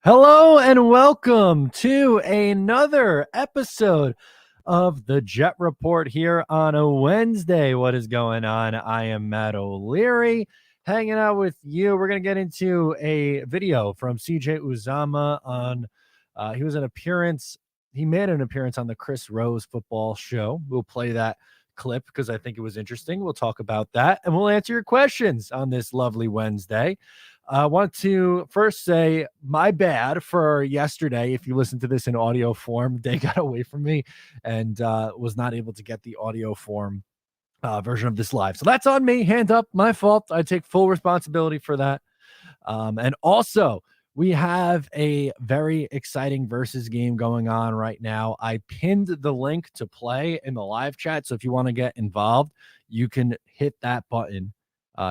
Hello and welcome to another episode of the Jet Report here on a Wednesday. What is going on? I am Matt O'Leary hanging out with you. We're going to get into a video from CJ Uzomah on he made an appearance on the Chris Rose football show. We'll play that clip because I think it was interesting. We'll talk about that and we'll answer your questions on this lovely Wednesday. I want to first say my bad for yesterday. If you listen to this in audio form, they got away from me and was not able to get the audio form version of this live. So that's on me. Hand up, my fault. I take full responsibility for that. And also, we have a very exciting versus game going on right now. I pinned the link to play in the live chat. So if you want to get involved, you can hit that button,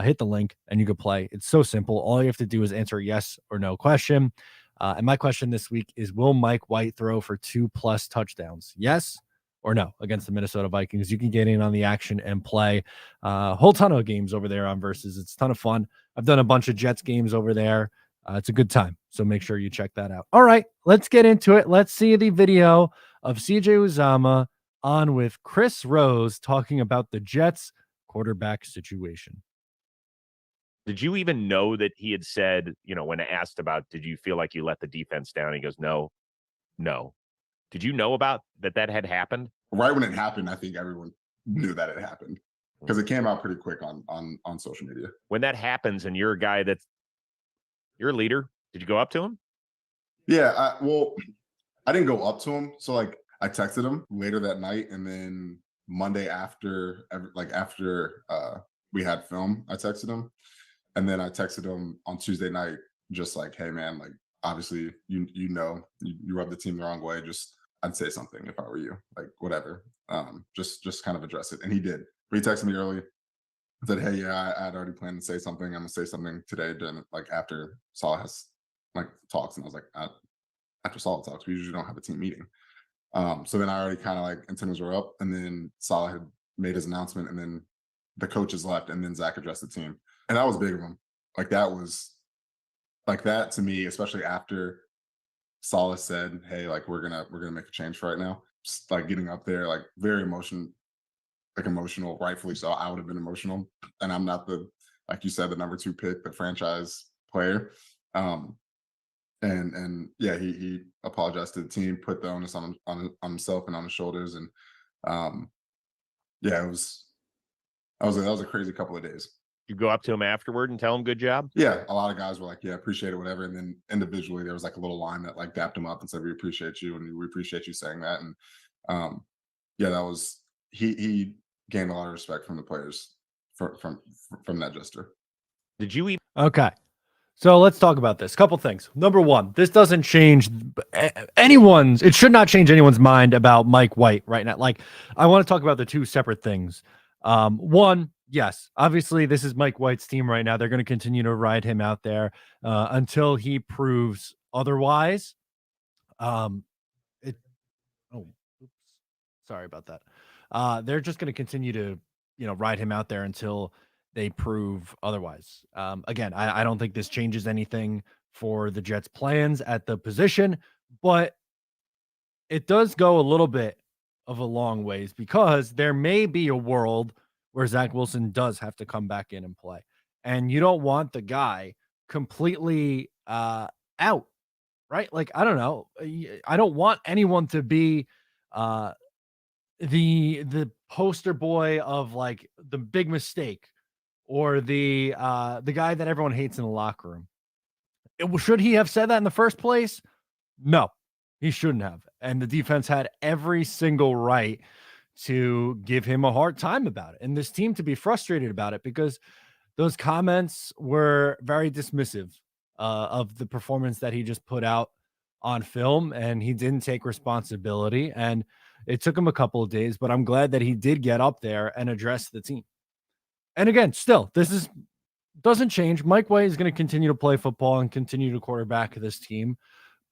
hit the link, and you can play. It's so simple. All you have to do is answer a yes or no question. And my question this week is, will Mike White throw for 2+ touchdowns? Yes or no against the Minnesota Vikings? You can get in on the action and play a whole ton of games over there on Versus. It's a ton of fun. I've done a bunch of Jets games over there. It's a good time. So make sure you check that out. All right, let's get into it. Let's see the video of CJ Uzomah on with Chris Rose talking about the Jets quarterback situation. Did you even know that he had said, when asked about, did you feel like you let the defense down? He goes, no. Did you know about that had happened? Right when it happened, I think everyone knew that it happened because it came out pretty quick on social media. When that happens and you're a guy you're a leader, did you go up to him? Yeah, I didn't go up to him. So I texted him later that night, and then Monday after we had film, I texted him, and then I texted him on Tuesday night, just like, hey man, like obviously you rubbed the team the wrong way. Just I'd say something if I were you, like whatever. Just kind of address it, and he did. But he texted me early. I said, hey, yeah, I'd already planned to say something. I'm gonna say something today, during, after Salah has talks, and I was like, after Salah talks, we usually don't have a team meeting. So then I already kind of antennas were up, and then Salah had made his announcement, and then the coaches left, and then Zach addressed the team, and that was big of him. That was that to me, especially after Salah said, hey, we're gonna make a change for right now. Just getting up there, very emotional, rightfully so. I would have been emotional, and I'm not like you said, the number 2 pick, the franchise player. And yeah, he apologized to the team, put the onus on himself and on his shoulders, and yeah, that was a crazy couple of days. You go up to him afterward and tell him good job? Yeah, a lot of guys were like, yeah, appreciate it, whatever. And then individually, there was a little line that dapped him up and said, we appreciate you, and we appreciate you saying that. And yeah, that was he gained a lot of respect from the players from that gesture. Did you even? Okay. So let's talk about this. Couple things. Number one, this doesn't change it should not change anyone's mind about Mike White right now. I want to talk about the two separate things. One, yes, obviously this is Mike White's team right now. They're going to continue to ride him out there until he proves otherwise. Sorry about that. They're just going to continue to, ride him out there until they prove otherwise. Again, I don't think this changes anything for the Jets' plans at the position, but it does go a little bit of a long ways because there may be a world where Zach Wilson does have to come back in and play. And you don't want the guy completely out, right? I don't know. I don't want anyone to be the poster boy of the big mistake, or the guy that everyone hates in the locker room. Should he have said that in the first place? No, he shouldn't have. And the defense had every single right to give him a hard time about it, and this team to be frustrated about it, because those comments were very dismissive of the performance that he just put out on film, and he didn't take responsibility. And it took him a couple of days, but I'm glad that he did get up there and address the team. And again, still, doesn't change. Mike White is going to continue to play football and continue to quarterback this team.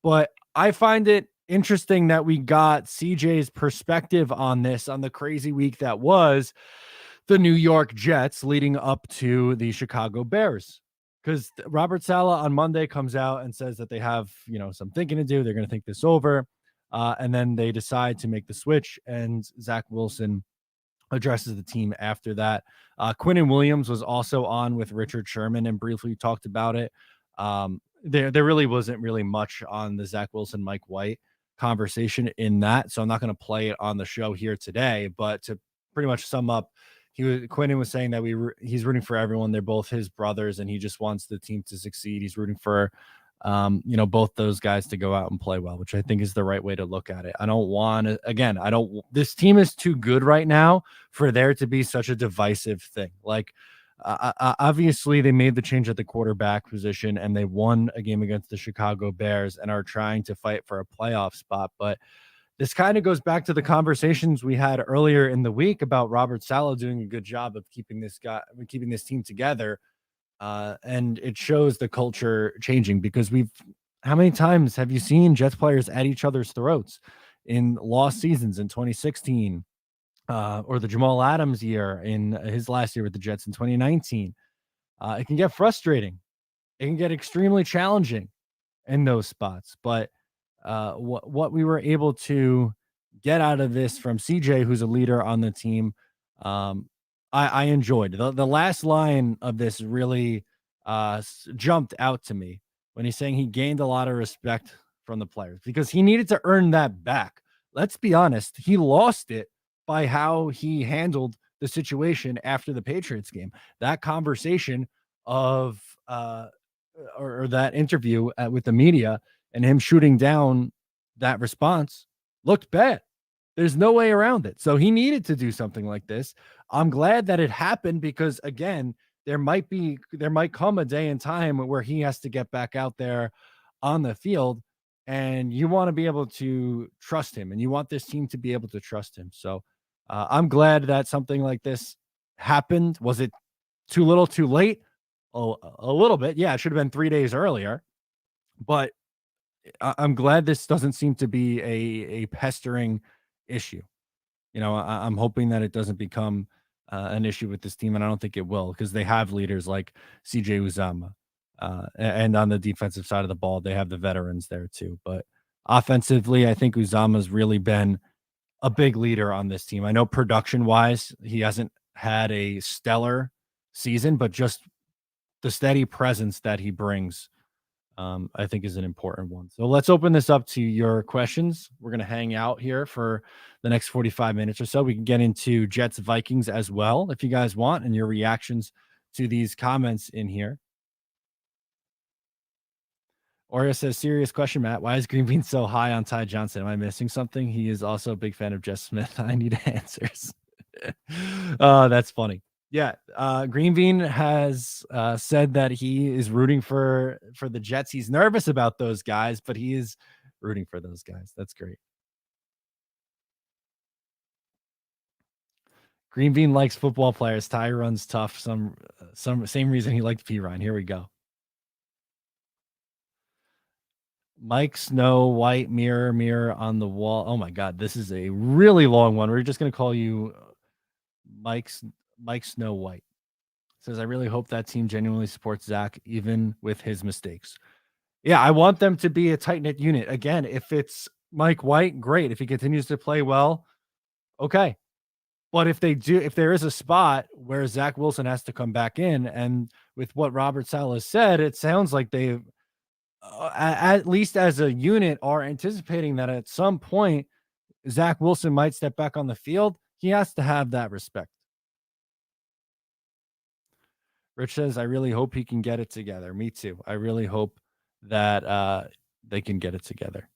But I find it interesting that we got CJ's perspective on this, on the crazy week that was the New York Jets leading up to the Chicago Bears because Robert Saleh on Monday comes out and says that they have, some thinking to do. They're going to think this over. And then they decide to make the switch, and Zach Wilson addresses the team after that. Quinnen Williams was also on with Richard Sherman and briefly talked about it. There really wasn't really much on the Zach Wilson, Mike White conversation in that, so I'm not going to play it on the show here today. But to pretty much sum up, Quinnen was saying that he's rooting for everyone. They're both his brothers, and he just wants the team to succeed. He's rooting for both those guys to go out and play well, which I think is the right way to look at it. This team is too good right now for there to be such a divisive thing. Like, obviously they made the change at the quarterback position and they won a game against the Chicago Bears and are trying to fight for a playoff spot. But this kind of goes back to the conversations we had earlier in the week about Robert Saleh doing a good job of keeping this team together. And it shows the culture changing, because how many times have you seen Jets players at each other's throats in lost seasons in 2016, or the Jamal Adams year in his last year with the Jets in 2019? It can get frustrating. It can get extremely challenging in those spots. But what we were able to get out of this from CJ, who's a leader on the team, I enjoyed. The last line of this really jumped out to me when he's saying he gained a lot of respect from the players because he needed to earn that back. Let's be honest. He lost it by how he handled the situation after the Patriots game. That conversation of or that interview with the media and him shooting down that response looked bad. There's no way around it. So he needed to do something like this. I'm glad that it happened because, again, there might come a day and time where he has to get back out there on the field, and you want to be able to trust him, and you want this team to be able to trust him. So I'm glad that something like this happened. Was it too little, too late? Oh, a little bit. Yeah, it should have been 3 days earlier, but I'm glad this doesn't seem to be a pestering issue. I'm hoping that it doesn't become an issue with this team, and I don't think it will, because they have leaders like CJ Uzomah, and on the defensive side of the ball, they have the veterans there too. But offensively, I think Uzomah's really been a big leader on this team. I know production-wise, he hasn't had a stellar season, but just the steady presence that he brings, I think is an important one. So let's open this up to your questions. We're going to hang out here for the next 45 minutes or so. We can get into Jets Vikings as well, if you guys want, and your reactions to these comments in here. Oreo says, serious question, Matt. Why is Green Bean so high on Ty Johnson? Am I missing something? He is also a big fan of Jess Smith. I need answers. Oh, that's funny. Yeah, Green Bean has said that he is rooting for the Jets. He's nervous about those guys, but he is rooting for those guys. That's great. Green Bean likes football players. Ty runs tough. Some same reason he liked P. Ryan. Here we go. Mike Snow White, mirror on the wall. Oh my God, this is a really long one. We're just gonna call you Mike Snow White. Says, I really hope that team genuinely supports Zach, even with his mistakes. Yeah, I want them to be a tight-knit unit. Again, if it's Mike White, great. If he continues to play well, okay. But if there is a spot where Zach Wilson has to come back in, and with what Robert Saleh said, it sounds like they've, at least as a unit, are anticipating that at some point Zach Wilson might step back on the field. He has to have that respect. Rich says, I really hope he can get it together. Me too. I really hope that they can get it together.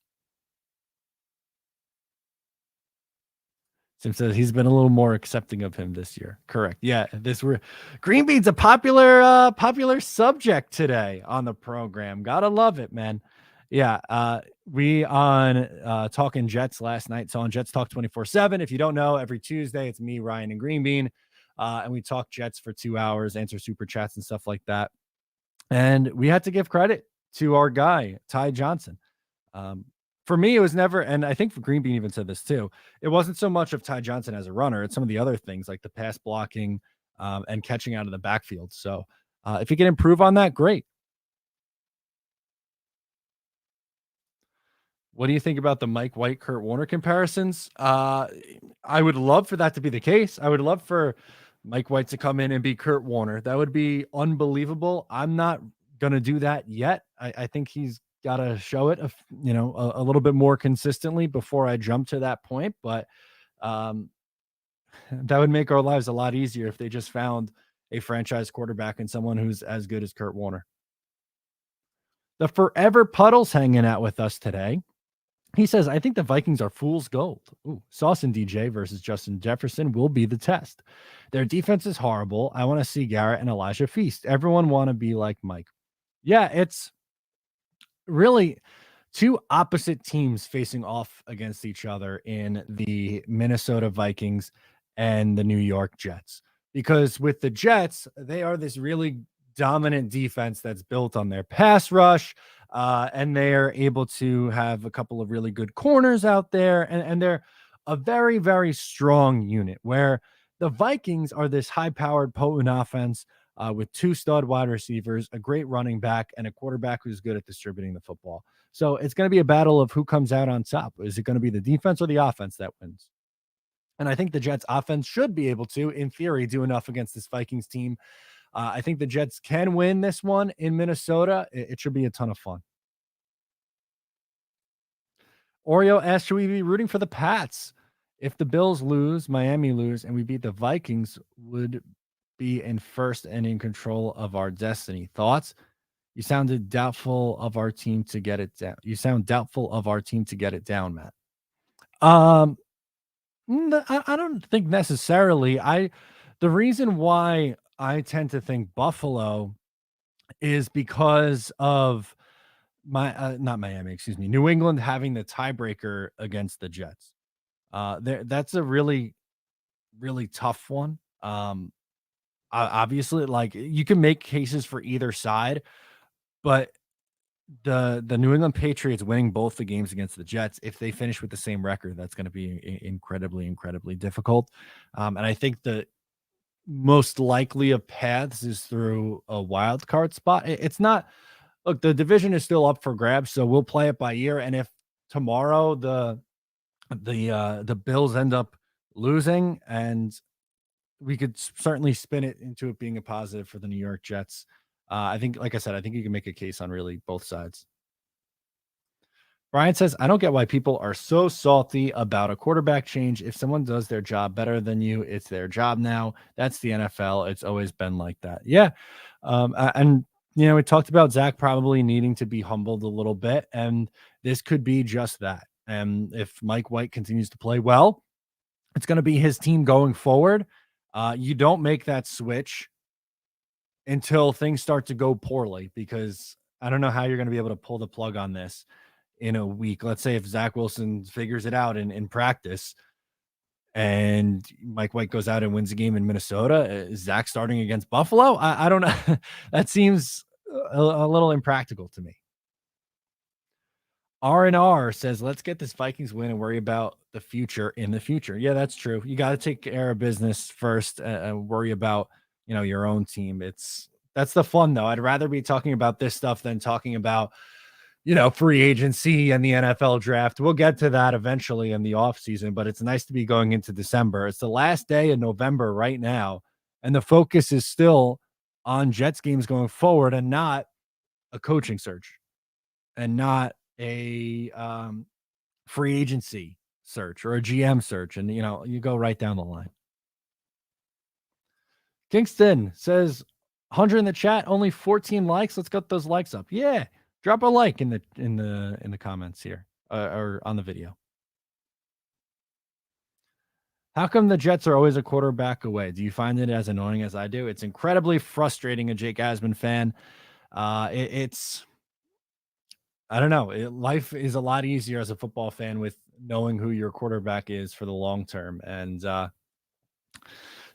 Sim says he's been a little more accepting of him this year. Correct. Yeah, Green Bean's a popular subject today on the program. Gotta love it, man. Yeah, we on Talking Jets last night. So on Jets Talk 24/7. If you don't know, every Tuesday it's me, Ryan, and Green Bean. And we talk Jets for 2 hours, answer super chats and stuff like that. And we had to give credit to our guy, Ty Johnson. For me, it was never, and I think Green Bean even said this too, it wasn't so much of Ty Johnson as a runner. It's some of the other things like the pass blocking and catching out of the backfield. So If he can improve on that, great. What do you think about the Mike White, Kurt Warner comparisons? I would love for that to be the case. I would love for Mike White to come in and be Kurt Warner. That would be unbelievable. I'm not going to do that yet. I think he's got to show it, a little bit more consistently before I jump to that point. But um, that would make our lives a lot easier if they just found a franchise quarterback and someone who's as good as Kurt Warner. The Forever Puddle's hanging out with us today. He says, I think the Vikings are fool's gold. Ooh, Sauce and DJ versus Justin Jefferson will be the test. Their defense is horrible. I want to see Garrett and Elijah feast. Everyone want to be like Mike. Yeah, it's really two opposite teams facing off against each other in the Minnesota Vikings and the New York Jets. Because with the Jets, they are this really dominant defense that's built on their pass rush. And they are able to have a couple of really good corners out there. And they're a very, very strong unit, where the Vikings are this high-powered, potent offense with two stud wide receivers, a great running back, and a quarterback who's good at distributing the football. So it's going to be a battle of who comes out on top. Is it going to be the defense or the offense that wins? And I think the Jets offense should be able to, in theory, do enough against this Vikings team. I think the Jets can win this one in Minnesota. It should be a ton of fun. Oreo asked, should we be rooting for the Pats? If the Bills lose, Miami lose, and we beat the Vikings, would be in first and in control of our destiny. Thoughts? You sounded doubtful of our team to get it down. You sound doubtful of our team to get it down, Matt. I don't think necessarily. The reason why I tend to think Buffalo is because of not Miami, excuse me, New England having the tiebreaker against the Jets. That's a really, really tough one. Obviously, like, you can make cases for either side, but the New England Patriots winning both the games against the Jets, if they finish with the same record, that's going to be incredibly, incredibly difficult. And I think the most likely of paths is through a wild card spot. It's not. Look, the division is still up for grabs, so we'll play it by ear. And if tomorrow the Bills end up losing, and we could certainly spin it into it being a positive for the New York Jets. I think, like I said, I think you can make a case on really both sides. Brian says, I don't get why people are so salty about a quarterback change. If someone does their job better than you, it's their job now. That's the NFL. It's always been like that. Yeah. And we talked about Zach probably needing to be humbled a little bit, and this could be just that. And if Mike White continues to play well, it's going to be his team going forward. You don't make that switch until things start to go poorly, because I don't know how you're going to be able to pull the plug on this in a week. Let's say if Zach Wilson figures it out in practice and Mike White goes out and wins a game in Minnesota, is Zach starting against Buffalo? I don't know. That seems a little impractical to me. R&R says, let's get this Vikings win and worry about the future in the future. Yeah, that's true. You got to take care of business first and worry about, your own team. That's the fun, though. I'd rather be talking about this stuff than talking about, free agency and the NFL draft. We'll get to that eventually in the offseason, but it's nice to be going into December. It's the last day of November right now, and the focus is still on Jets games going forward, and not a coaching search, and not a free agency search or a GM search. And, you go right down the line. Kingston says, 100 in the chat, only 14 likes. Let's get those likes up. Yeah. Drop a like in the comments here or on the video. How come the Jets are always a quarterback away? Do you find it as annoying as I do? It's incredibly frustrating, a Jake Asman fan. It's I don't know. Life is a lot easier as a football fan with knowing who your quarterback is for the long term. And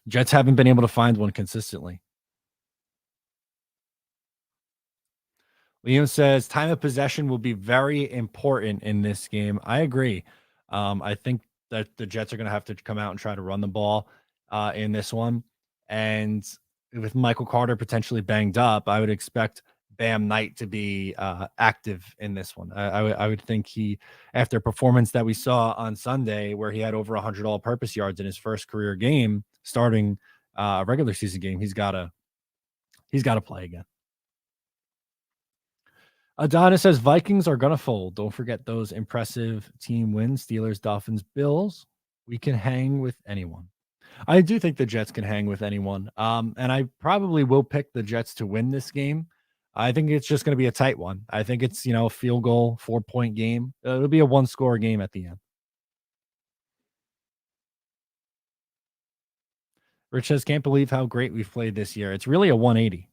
Jets haven't been able to find one consistently. Liam says, time of possession will be very important in this game. I agree. I think that the Jets are going to have to come out and try to run the ball in this one. And with Michael Carter potentially banged up, I would expect Bam Knight to be active in this one. I would think he, after a performance that we saw on Sunday, where he had over 100 all-purpose yards in his first career game, starting a regular season game, he's got to play again. Adonis says Vikings are gonna fold. Don't forget those impressive team wins: Steelers, Dolphins, Bills. We can hang with anyone. I do think the Jets can hang with anyone. And I probably will pick the Jets to win this game. I think it's just going to be a tight one. I think it's, a field goal, 4-point game. It'll be a one-score game at the end. Rich says, can't believe how great we've played this year. It's really a 180.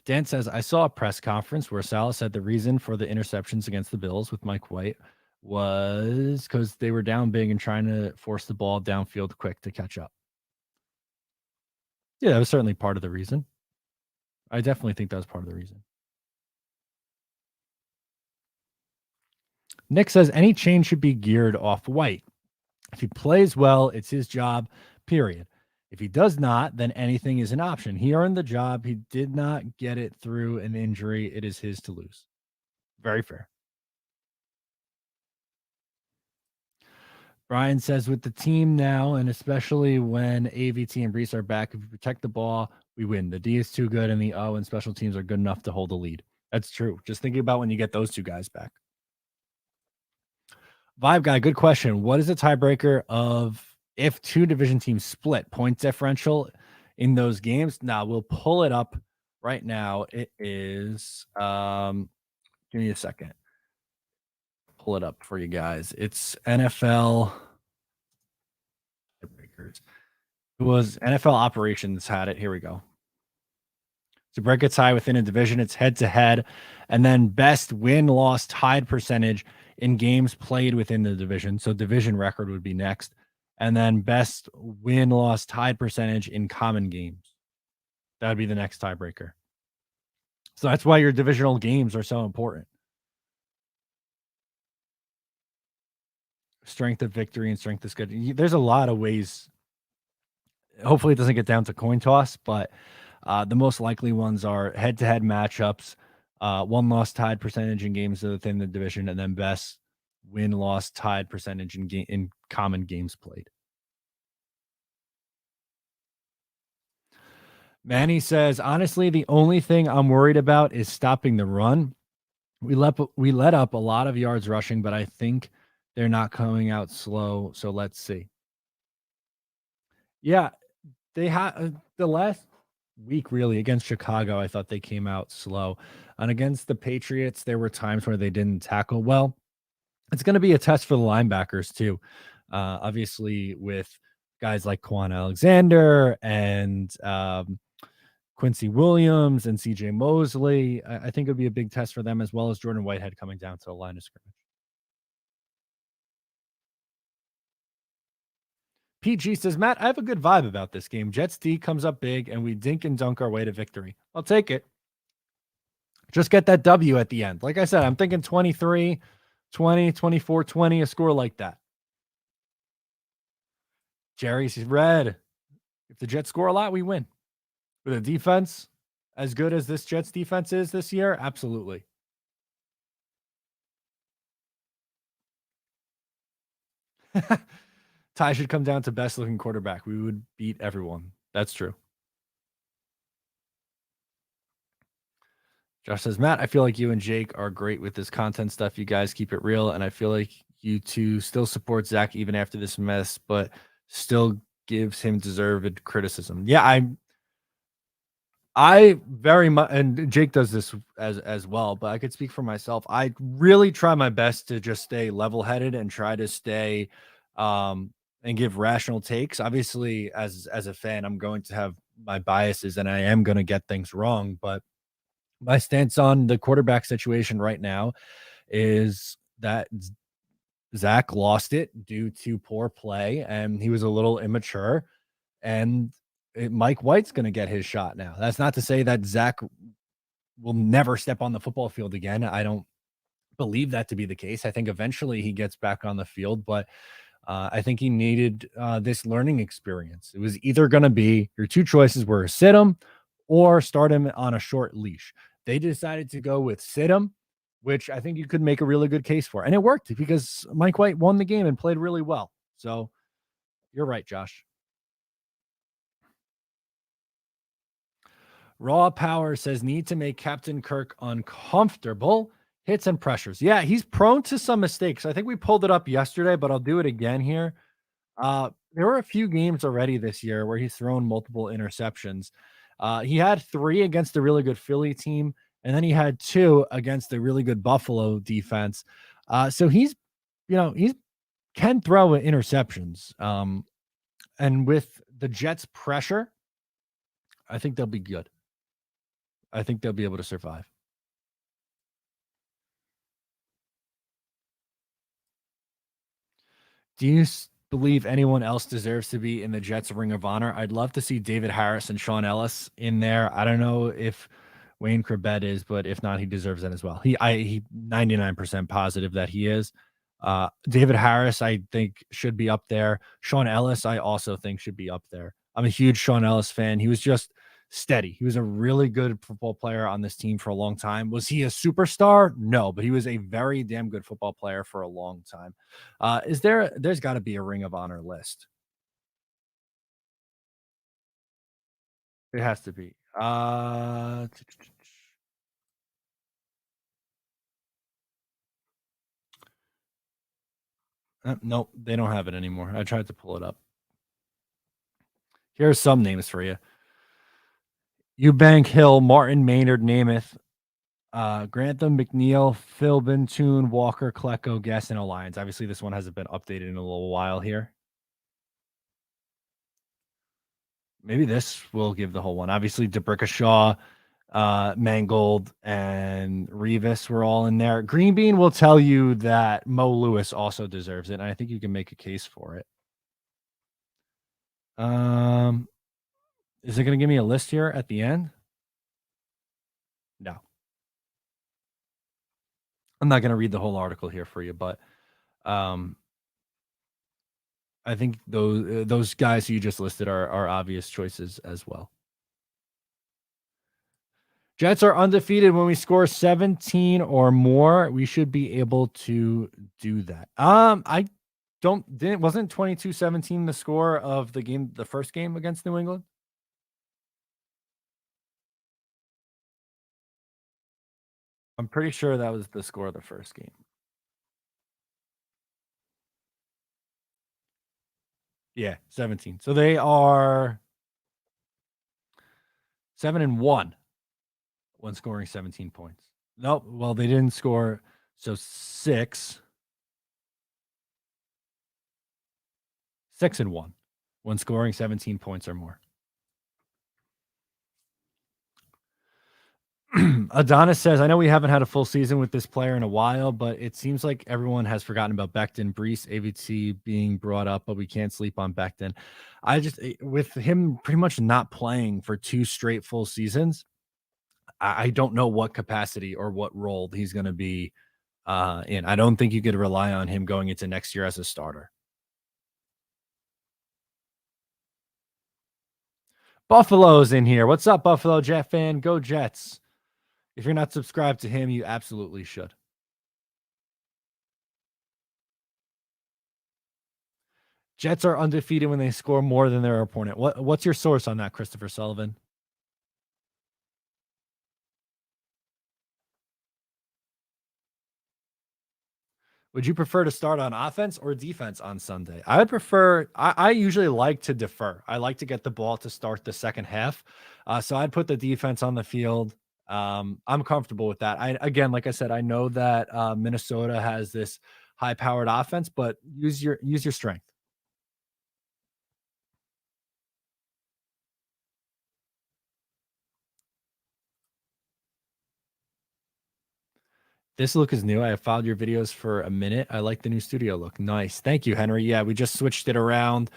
Dan says, I saw a press conference where Salah said the reason for the interceptions against the Bills with Mike White was because they were down big and trying to force the ball downfield quick to catch up. Yeah, that was certainly part of the reason. I definitely think that was part of the reason. Nick says, any change should be geared off White. If he plays well, it's his job, period. If he does not, then anything is an option. He earned the job. He did not get it through an injury. It is his to lose. Very fair. Brian says, with the team now, and especially when AVT and Brees are back, if we protect the ball, we win. The D is too good, and the O and special teams are good enough to hold the lead. That's true. Just thinking about when you get those two guys back. Vibe Guy, good question. What is the tiebreaker of if two division teams split point differential in those games? Now we'll pull it up right now. It is give me a second. Pull it up for you guys. It's NFL tiebreakers. It was NFL operations had it. Here we go. To break a tie within a division, it's head to head, and then best win-loss tied percentage in games played within the division. So division record would be next. And then best win-loss tied percentage in common games. That would be the next tiebreaker. So that's why your divisional games are so important. Strength of victory and strength of schedule. There's a lot of ways. Hopefully it doesn't get down to coin toss, but the most likely ones are head-to-head matchups, one-loss tied percentage in games within the division, and then best win-loss tied percentage in common games played. Manny says, honestly, the only thing I'm worried about is stopping the run. We let up a lot of yards rushing, but I think they're not coming out slow, so let's see. Yeah, they had the last week really against Chicago. I thought they came out slow, and against the Patriots, there were times where they didn't tackle well. It's going to be a test for the linebackers too. Obviously, with guys like Quan Alexander and Quincy Williams and CJ Mosley, I think it would be a big test for them, as well as Jordan Whitehead coming down to the line of scrimmage. PG says, Matt, I have a good vibe about this game. Jets D comes up big, and we dink and dunk our way to victory. I'll take it. Just get that W at the end. Like I said, I'm thinking 23, 20, 24, 20, a score like that. Jerry's red. If the Jets score a lot, we win. With a defense as good as this Jets defense is this year, absolutely. Tie should come down to best looking quarterback. We would beat everyone. That's true. Josh says, Matt, I feel like you and Jake are great with this content stuff. You guys keep it real, and I feel like you two still support Zach even after this mess, but still gives him deserved criticism. Yeah, I very much, and Jake does this as well, but I could speak for myself. I really try my best to just stay level-headed and try to stay and give rational takes. Obviously, as a fan, I'm going to have my biases and I am going to get things wrong, but my stance on the quarterback situation right now is that Zach lost it due to poor play and he was a little immature, and Mike White's going to get his shot now. That's not to say that Zach will never step on the football field again. I don't believe that to be the case. I think eventually he gets back on the field, but I think he needed this learning experience. It was either going to be your two choices were sit him or start him on a short leash. They decided to go with sit him, which I think you could make a really good case for. And it worked because Mike White won the game and played really well. So you're right, Josh. Raw Power says need to make Captain Kirk uncomfortable. Hits and pressures. Yeah, he's prone to some mistakes. I think we pulled it up yesterday, but I'll do it again here. There were a few games already this year where he's thrown multiple interceptions. He had 3 against a really good Philly team, and then he had 2 against a really good Buffalo defense. So he's can throw interceptions. And with the Jets' pressure, I think they'll be good. I think they'll be able to survive. Do you believe anyone else deserves to be in the Jets Ring of Honor? I'd love to see David Harris and Sean Ellis in there. I don't know if Wayne Corbett is, but if not, he deserves that as well. He 99% positive that he is. David Harris, I think, should be up there. Sean Ellis, I also think should be up there. I'm a huge Sean Ellis fan. He was just steady. He was a really good football player on this team for a long time. Was he a superstar? No, but he was a very damn good football player for a long time. There's got to be a Ring of Honor list. It has to be. Nope, they don't have it anymore. I tried to pull it up. Here are some names for you. Eubank Hill, Martin Maynard, Namath, Grantham, McNeil, Philbin, Toon, Walker, Klecko, Guess, and Alliance. Obviously, this one hasn't been updated in a little while here. Maybe this will give the whole one. Obviously, DeBrickashaw, Mangold, and Revis were all in there. Green Bean will tell you that Mo Lewis also deserves it, and I think you can make a case for it. Is it going to give me a list here at the end? No. I'm not going to read the whole article here for you, but I think those guys who you just listed are obvious choices as well. Jets are undefeated when we score 17 or more. We should be able to do that. Wasn't 22-17 the score of the game, the first game against New England? I'm pretty sure that was the score of the first game. Yeah, 17. So they are 7-1 when scoring 17 points. Nope. Well, they didn't score. So 6-1 when scoring 17 points or more. Adonis says, I know we haven't had a full season with this player in a while, but it seems like everyone has forgotten about Becton, Brees, AVT being brought up, but we can't sleep on Becton. With him pretty much not playing for 2 straight full seasons, I don't know what capacity or what role he's going to be in. I don't think you could rely on him going into next year as a starter. Buffalo's in here. What's up, Buffalo Jet fan? Go Jets. If you're not subscribed to him, you absolutely should. Jets are undefeated when they score more than their opponent. What's your source on that, Christopher Sullivan? Would you prefer to start on offense or defense on Sunday? I would prefer, I usually like to defer. I like to get the ball to start the second half. So I'd put the defense on the field. I'm comfortable with that. Again, like I said, I know that Minnesota has this high-powered offense, but use your strength. This look is new. I have followed your videos for a minute. I like the new studio look. Nice. Thank you, Henry. Yeah, we just switched it around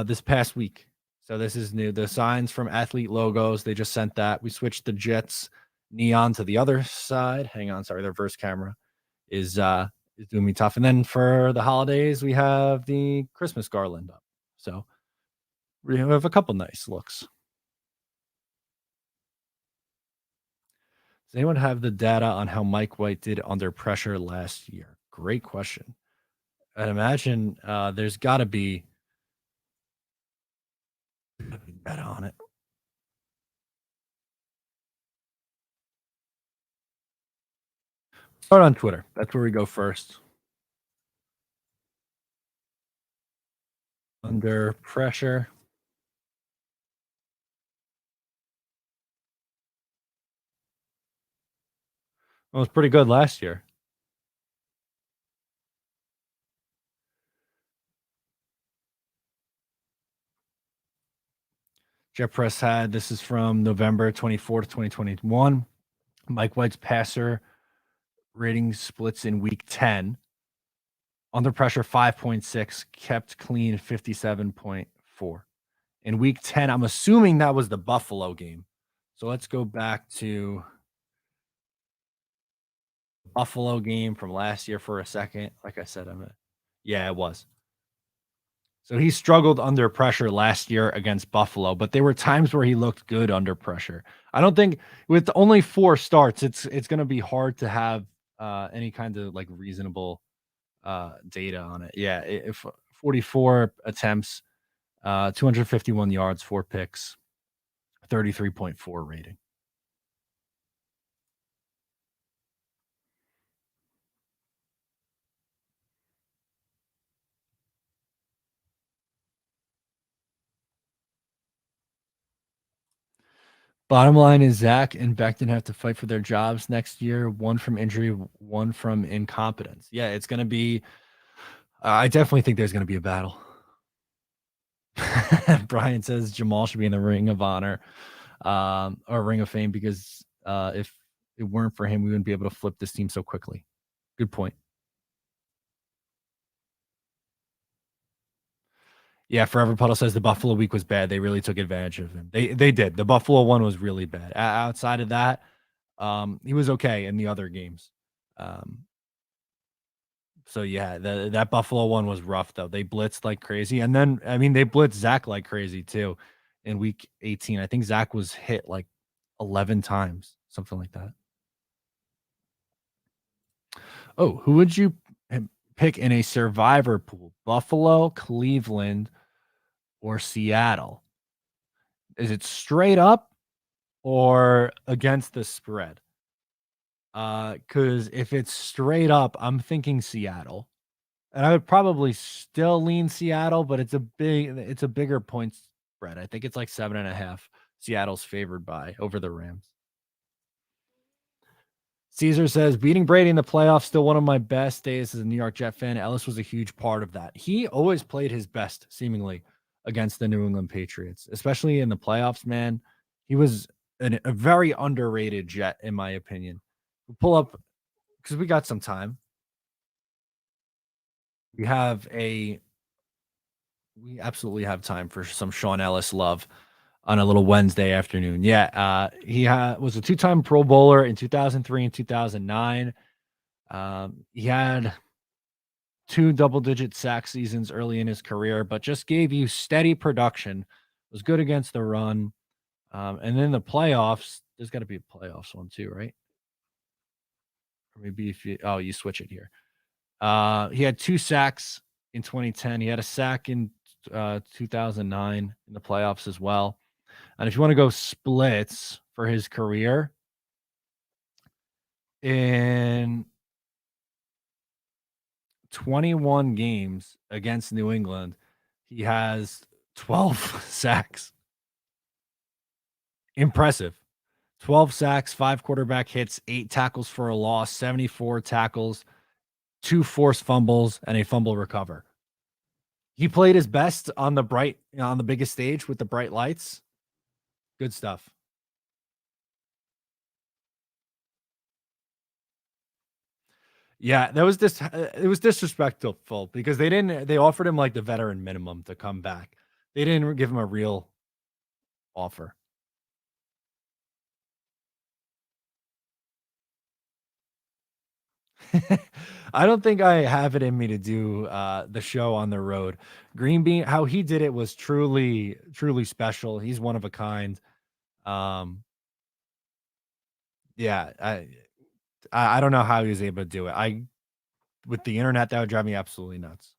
this past week. So this is new. The signs from Athlete Logos, they just sent that. We switched the Jets neon to the other side. Hang on, sorry, the reverse camera is is doing me tough. And then for the holidays, we have the Christmas garland up. So we have a couple nice looks. Does anyone have the data on how Mike White did under pressure last year? Great question. I'd imagine there's got to be data on it. Start on Twitter. That's where we go first. Under pressure. Well, it was pretty good last year. Jeff Press had, this is from November 24th, 2021. Mike White's passer rating splits in week 10. Under pressure, 5.6. Kept clean, 57.4. In week 10, I'm assuming that was the Buffalo game. So let's go back to the Buffalo game from last year for a second. Like I said, yeah, it was. So he struggled under pressure last year against Buffalo, but there were times where he looked good under pressure. I don't think with only 4 starts, it's going to be hard to have any kind of like reasonable data on it. Yeah, if 44 attempts, 251 yards, 4 picks, 33.4 rating. Bottom line is Zach and Becton have to fight for their jobs next year. One from injury, one from incompetence. Yeah, it's going to be. I definitely think there's going to be a battle. Brian says Jamal should be in the Ring of Honor or Ring of Fame because if it weren't for him, we wouldn't be able to flip this team so quickly. Good point. Yeah, Forever Puddle says the Buffalo week was bad. They really took advantage of him. They did. The Buffalo one was really bad. Outside of that, he was okay in the other games. So yeah, that Buffalo one was rough though. They blitzed like crazy, and then I mean they blitzed Zach like crazy too. In week 18, I think Zach was hit like 11 times, something like that. Oh, who would you pick in a survivor pool? Buffalo, Cleveland, or Seattle? Is it straight up or against the spread? Because if it's straight up, I'm thinking Seattle. And I would probably still lean Seattle, but it's a bigger point spread. I think it's like 7.5. Seattle's favored by over the Rams. Caesar says beating Brady in the playoffs still one of my best days as a New York Jet fan. Ellis was a huge part of that. He always played his best, seemingly, against the New England Patriots, especially in the playoffs. Man, he was a very underrated Jet, in my opinion. We'll pull up because we got some time. We absolutely have time for some Sean Ellis love on a little Wednesday afternoon. Yeah, he was a 2-time Pro Bowler in 2003 and 2009. He had 2 double-digit sack seasons early in his career, but just gave you steady production. Was good against the run. And then the playoffs, there's got to be a playoffs one too, right? Or maybe if you switch it here. He had 2 sacks in 2010. He had a sack in 2009 in the playoffs as well. And if you want to go splits for his career, in 21 games against New England, he has 12 sacks. Impressive. 12 sacks, 5 quarterback hits, 8 tackles for a loss, 74 tackles, 2 forced fumbles, and a fumble recover. He played his best on the biggest stage with the bright lights. Good stuff. Yeah, it was disrespectful because they offered him like the veteran minimum to come back. They didn't give him a real offer. I don't think I have it in me to do the show on the road. Green Bean, how he did it was truly, truly special. He's one of a kind. Um, yeah, I don't know how he was able to do it. With the internet, that would drive me absolutely nuts.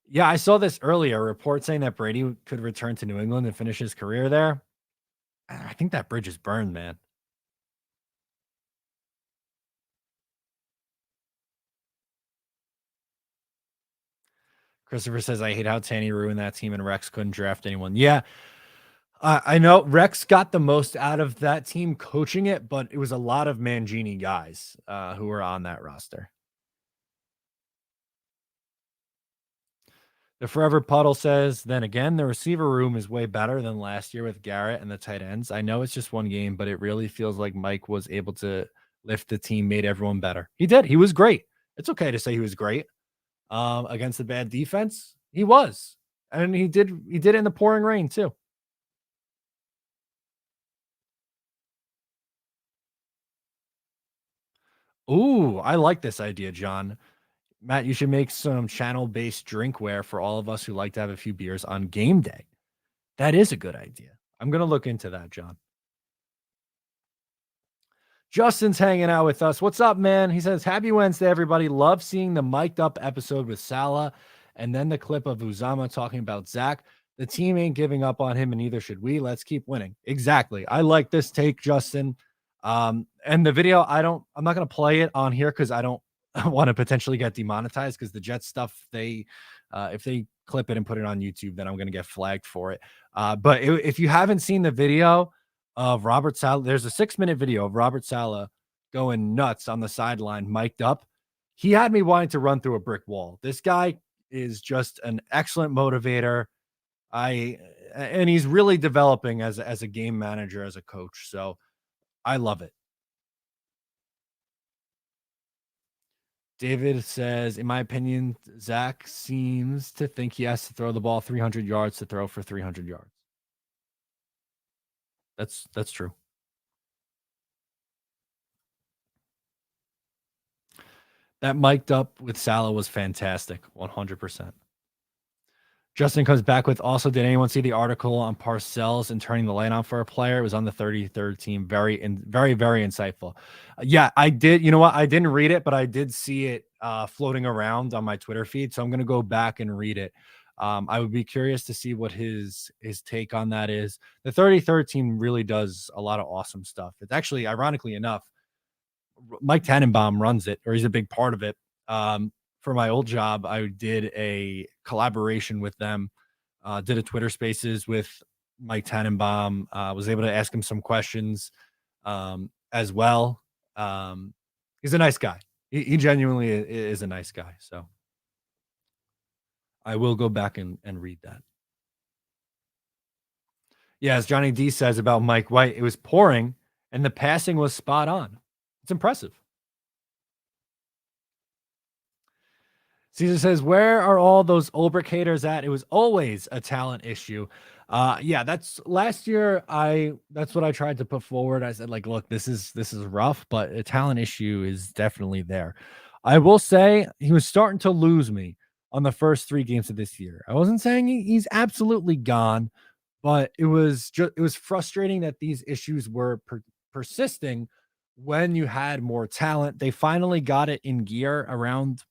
Yeah, I saw this earlier. A report saying that Brady could return to New England and finish his career there. I think that bridge is burned, man. Christopher says, I hate how Tanny ruined that team and Rex couldn't draft anyone. Yeah, I know Rex got the most out of that team coaching it, but it was a lot of Mangini guys who were on that roster. The Forever Puddle says, then again, the receiver room is way better than last year with Garrett and the tight ends. I know it's just one game, but it really feels like Mike was able to lift the team, made everyone better. He did. He was great. It's okay to say he was great against the bad defense. He was. And he did it in the pouring rain too. Ooh, I like this idea, John. Matt, you should make some channel-based drinkware for all of us who like to have a few beers on game day. That is a good idea. I'm going to look into that, John. Justin's hanging out with us. What's up, man? He says, happy Wednesday, everybody. Love seeing the mic'd up episode with Salah and then the clip of Uzomah talking about Zach. The team ain't giving up on him, and neither should we. Let's keep winning. Exactly. I like this take, Justin. And the video, I'm not going to play it on here because I don't want to potentially get demonetized because the Jets stuff, if they clip it and put it on YouTube, then I'm going to get flagged for it. But if you haven't seen the video of Robert Saleh, there's a 6-minute video of Robert Saleh going nuts on the sideline, mic'd up. He had me wanting to run through a brick wall. This guy is just an excellent motivator. And he's really developing as a game manager, as a coach. So I love it. David says, in my opinion, Zach seems to think he has to throw the ball 300 yards to throw for 300 yards. That's true. That mic'd up with Salah was fantastic. 100%. Justin comes back with, also, did anyone see the article on Parcells and turning the light on for a player? It was on the 33rd team. Very insightful. Yeah, I did. You know what? I didn't read it, but I did see it floating around on my Twitter feed. So I'm going to go back and read it. I would be curious to see what his take on that is. The 33rd team really does a lot of awesome stuff. It's actually, ironically enough, Mike Tannenbaum runs it, or he's a big part of it. For my old job, I did a collaboration with them, did a Twitter Spaces with Mike Tannenbaum, was able to ask him some questions as well. He's a nice guy. He genuinely is a nice guy. So I will go back and read that. Yeah, as Johnny D says about Mike White, it was pouring and the passing was spot on. It's impressive. Caesar says, where are all those Ulbrich haters at? It was always a talent issue. Yeah, that's last year. That's what I tried to put forward. I said, like, look, this is rough, but a talent issue is definitely there. I will say he was starting to lose me on the first 3 games of this year. I wasn't saying he's absolutely gone, but it was frustrating that these issues were persisting when you had more talent. They finally got it in gear around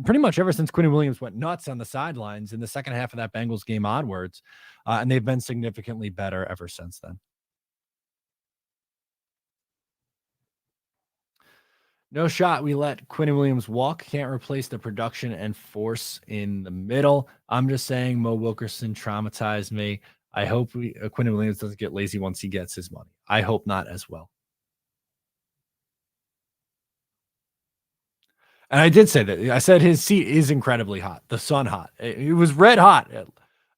pretty much ever since Quinn Williams went nuts on the sidelines in the second half of that Bengals game onwards. And they've been significantly better ever since then. No shot. We let Quinn Williams walk. Can't replace the production and force in the middle. I'm just saying Mo Wilkerson traumatized me. I hope Quinn Williams doesn't get lazy once he gets his money. I hope not as well. And I did say that. I said his seat is incredibly hot. The sun hot. It was red hot.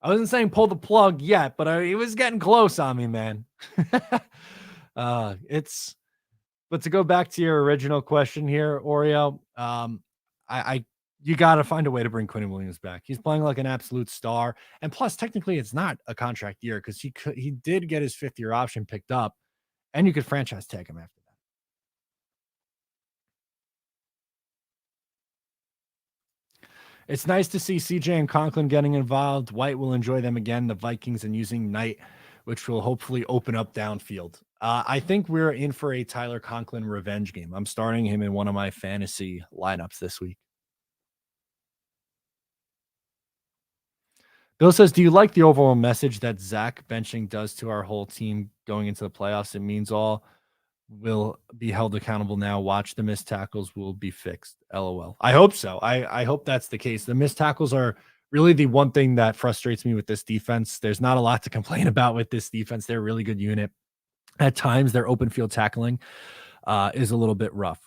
I wasn't saying pull the plug yet, but it was getting close on me, man. But to go back to your original question here, Oreo, you got to find a way to bring Quinn Williams back. He's playing like an absolute star, and plus, technically, it's not a contract year because he did get his 5th-year option picked up, and you could franchise tag him after. It's nice to see CJ and Conklin getting involved. White will enjoy them again, the Vikings, and using Knight, which will hopefully open up downfield. I think we're in for a Tyler Conklin revenge game. I'm starting him in one of my fantasy lineups this week. Bill says, do you like the overall message that Zach benching does to our whole team going into the playoffs? It means all will be held accountable now. Watch, the missed tackles will be fixed. LOL. I hope so. I hope that's the case. The missed tackles are really the one thing that frustrates me with this defense. There's not a lot to complain about with this defense. They're a really good unit. At times, their open field tackling is a little bit rough.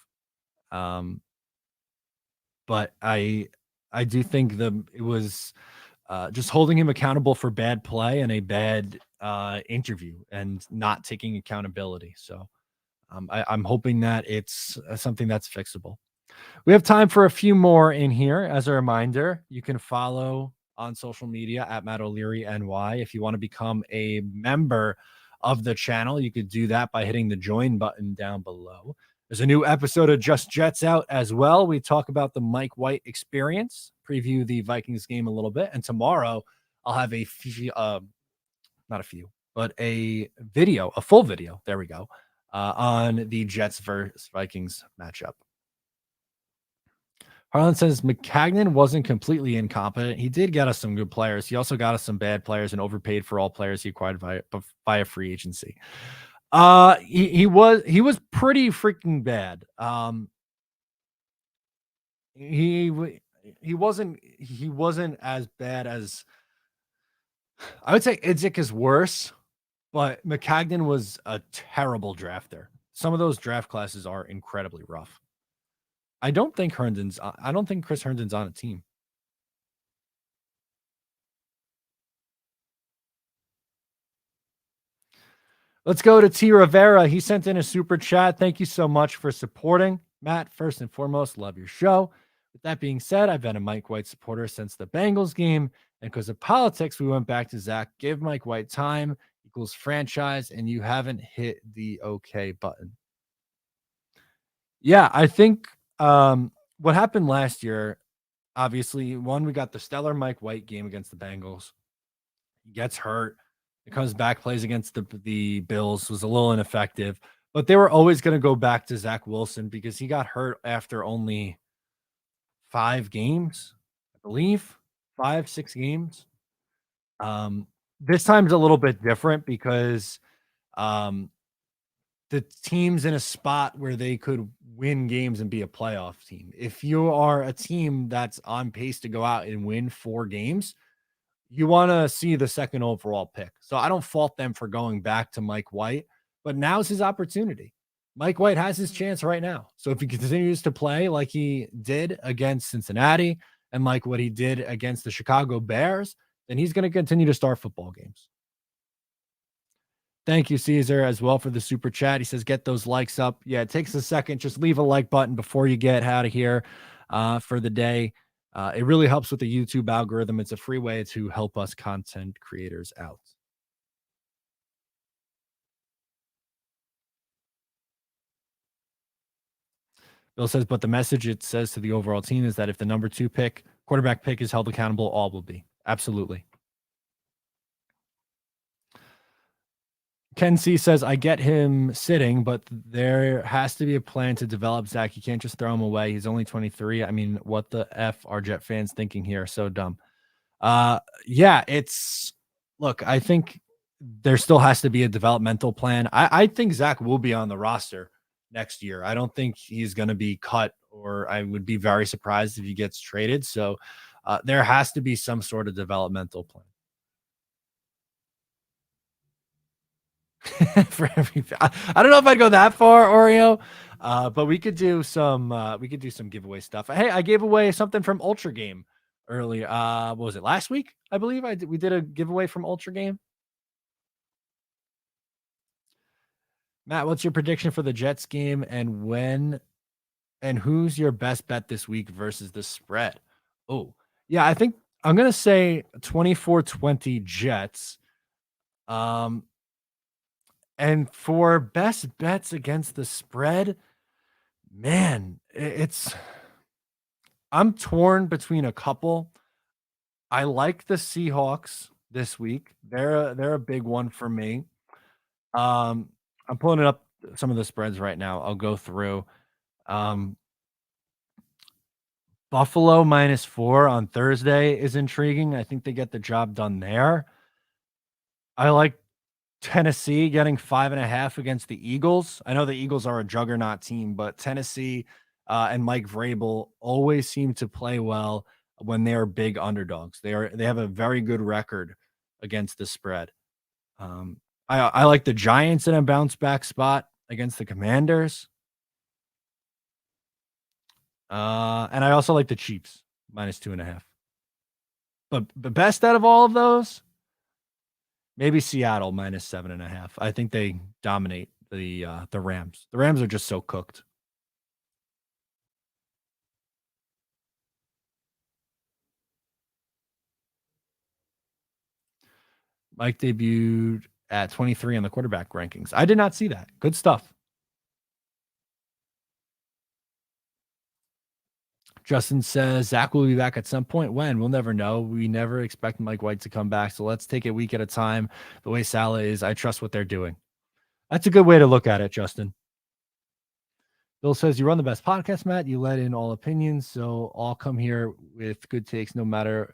But I do think it was just holding him accountable for bad play and a bad interview and not taking accountability. So I'm hoping that it's something that's fixable. We have time for a few more in here. As a reminder, you can follow on social media at Matt O'Leary NY. If you want to become a member of the channel, you could do that by hitting the join button down below. There's a new episode of Just Jets out as well. We talk about the Mike White experience, preview the Vikings game a little bit, and tomorrow I'll have a video, a full video. There we go. On the Jets versus Vikings matchup. Harlan says McCagnon wasn't completely incompetent. He did get us some good players. He also got us some bad players and overpaid for all players he acquired via free agency. He was pretty freaking bad. He wasn't as bad as, I would say Idzik is worse, but McCagnon was a terrible drafter. Some of those draft classes are incredibly rough. I don't think Chris Herndon's on a team. Let's go to T. Rivera. He sent in a super chat. Thank you so much for supporting. Matt, first and foremost, love your show. With that being said, I've been a Mike White supporter since the Bengals game. And because of politics, we went back to Zach. Give Mike White time equals franchise, and you haven't hit the OK button. Yeah, I think what happened last year, obviously, we got the stellar Mike White game against the Bengals. He gets hurt. It comes back, plays against the Bills, was a little ineffective. But they were always going to go back to Zach Wilson because he got hurt after only 5 games, I believe. 5-6 games. This time's a little bit different because the team's in a spot where they could win games and be a playoff team. If you are a team that's on pace to go out and win 4 games, you want to see the second overall pick. So I don't fault them for going back to Mike White, but now's his opportunity. Mike White has his chance right now. So if he continues to play like he did against Cincinnati and like what he did against the Chicago Bears, then he's going to continue to start football games. Thank you, Caesar, as well for the super chat. He says, get those likes up. Yeah, it takes a second. Just leave a like button before you get out of here for the day. It really helps with the YouTube algorithm. It's a free way to help us content creators out. Bill says, but the message it says to the overall team is that if the number 2 quarterback pick is held accountable, all will be. Absolutely. Ken C says, I get him sitting, but there has to be a plan to develop Zach. You can't just throw him away. He's only 23. I mean, what the F are Jet fans thinking here? So dumb. Yeah, look, I think there still has to be a developmental plan. I think Zach will be on the roster next year. I don't think he's going to be cut, or I would be very surprised if he gets traded. So there has to be some sort of developmental plan. For I don't know if I'd go that far, Oreo, but we could do some giveaway stuff. Hey, I gave away something from Ultra Game earlier. What was it, last week? I believe we did a giveaway from Ultra Game. Matt, what's your prediction for the Jets game, and who's your best bet this week versus the spread? Oh, yeah, I think I'm gonna say 24-20 Jets. And for best bets against the spread, man, I'm torn between a couple. I like the Seahawks this week. They're a big one for me. I'm pulling it up some of the spreads right now. I'll go through. Um, Buffalo -4 on Thursday is intriguing. I think they get the job done there. I like Tennessee getting 5.5 against the Eagles. I know the Eagles are a juggernaut team, but Tennessee and Mike Vrabel always seem to play well when they are big underdogs. They have a very good record against the spread. I like the Giants in a bounce back spot against the Commanders. And I also like the Chiefs -2.5. But the best out of all of those, maybe Seattle -7.5. I think they dominate the Rams. The Rams are just so cooked. Mike debuted at 23 on the quarterback rankings. I did not see that. Good stuff. Justin says Zach will be back at some point. When? We'll never know. We never expect Mike White to come back. So let's take it a week at a time. The way Salah is, I trust what they're doing. That's a good way to look at it, Justin. Bill says you run the best podcast, Matt. You let in all opinions. So I'll come here with good takes, no matter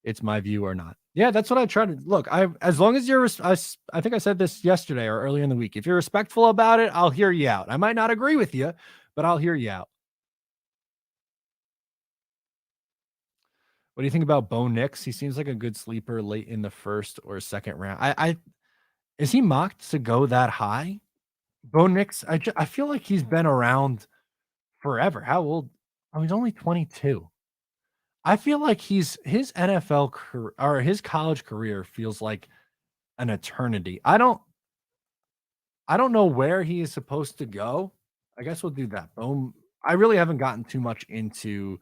it's my view or not. Yeah, that's what I try to look. As long as you're, I think I said this yesterday or earlier in the week. If you're respectful about it, I'll hear you out. I might not agree with you, but I'll hear you out. What do you think about Bo Nix? He seems like a good sleeper late in the first or second round. Is he mocked to go that high? Bo Nix, I feel like he's been around forever. How old? Oh, he's only 22. I feel like his NFL career or his college career feels like an eternity. I don't know where he is supposed to go. I guess we'll do that. Boom. I really haven't gotten too much into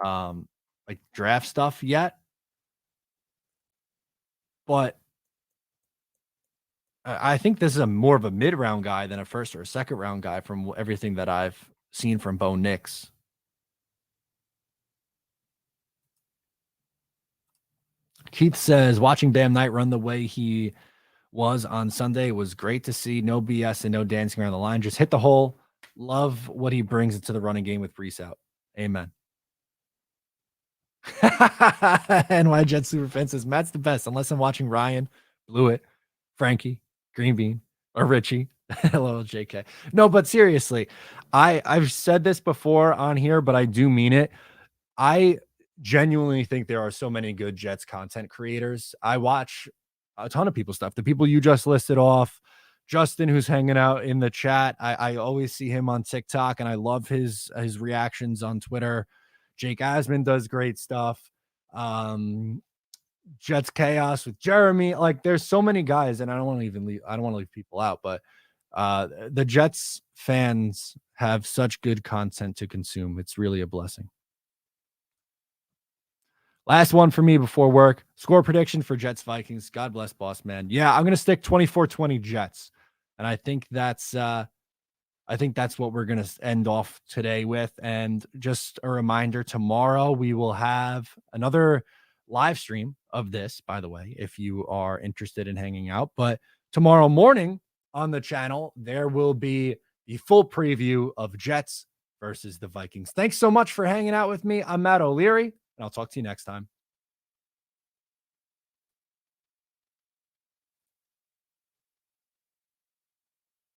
like draft stuff yet. But I think this is a more of a mid-round guy than a first or a second round guy from everything that I've seen from Bo Nix. Keith says watching Bam Knight run the way he was on Sunday was great to see. No BS and no dancing around the line. Just hit the hole. Love what he brings into the running game with Brees out. Amen. NY Jet Superfan says Matt's the best unless I'm watching Ryan, Blewett, Frankie, Green Bean, or Richie. Hello, JK. No, but seriously, I've said this before on here, but I do mean it. I genuinely think there are so many good Jets content creators. I watch a ton of people's stuff. The people you just listed off, Justin, who's hanging out in the chat. I always see him on TikTok, and I love his reactions on Twitter. Jake Asman does great stuff. Jets Chaos with Jeremy. Like, there's so many guys, and I don't want to leave people out, but the Jets fans have such good content to consume. It's really a blessing. Last one for me before work. Score prediction for Jets Vikings. God bless, boss man. Yeah, I'm gonna stick 24-20 Jets, and I think that's what we're gonna end off today with. And just a reminder: tomorrow we will have another live stream of this. By the way, if you are interested in hanging out, but tomorrow morning on the channel there will be the full preview of Jets versus the Vikings. Thanks so much for hanging out with me. I'm Matt O'Leary, and I'll talk to you next time.